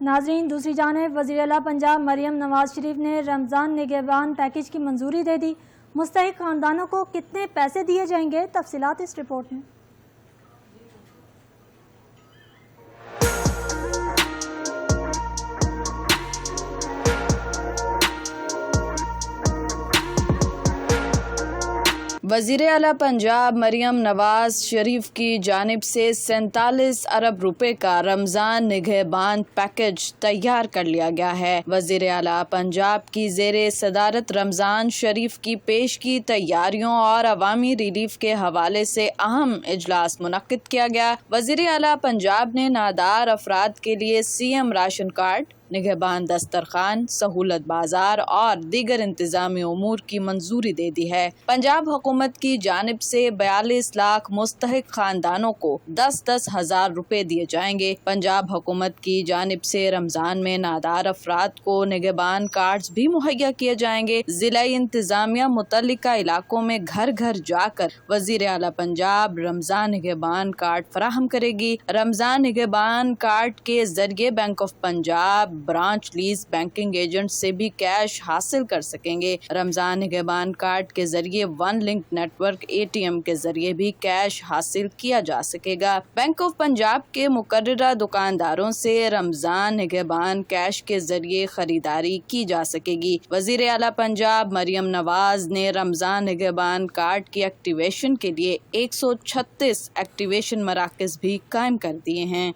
ناظرین، دوسری جانب وزیر اعلیٰ پنجاب مریم نواز شریف نے رمضان نگہبان پیکیج کی منظوری دے دی۔ مستحق خاندانوں کو کتنے پیسے دیے جائیں گے، تفصیلات اس رپورٹ میں۔ وزیر اعلیٰ پنجاب مریم نواز شریف کی جانب سے 47 ارب روپے کا رمضان نگہبان پیکج تیار کر لیا گیا ہے۔ وزیر اعلیٰ پنجاب کی زیر صدارت رمضان شریف کی پیش کی تیاریوں اور عوامی ریلیف کے حوالے سے اہم اجلاس منعقد کیا گیا۔ وزیر اعلیٰ پنجاب نے نادار افراد کے لیے CM راشن کارڈ، نگہبان دسترخوان، سہولت بازار اور دیگر انتظامی امور کی منظوری دے دی ہے۔ پنجاب حکومت کی جانب سے 42 لاکھ مستحق خاندانوں کو 10-10 ہزار روپے دیے جائیں گے۔ پنجاب حکومت کی جانب سے رمضان میں نادار افراد کو نگہبان کارڈز بھی مہیا کیے جائیں گے۔ ضلعی انتظامیہ متعلقہ علاقوں میں گھر گھر جا کر وزیر اعلیٰ پنجاب رمضان نگہبان کارڈ فراہم کرے گی۔ رمضان نگہبان کارڈ کے ذریعے bank of Punjab branchless banking agent سے بھی کیش حاصل کر سکیں گے۔ رمضان نگہبان کارڈ کے ذریعے one link network ATM کے ذریعے بھی کیش حاصل کیا جا سکے گا۔ بینک آف پنجاب کے مقررہ دکانداروں سے رمضان نگہبان کیش کے ذریعے خریداری کی جا سکے گی۔ وزیر اعلیٰ پنجاب مریم نواز نے رمضان نگہبان کارڈ کی ایکٹیویشن کے لیے 136 ایکٹیویشن مراکز بھی قائم کر دیے ہیں۔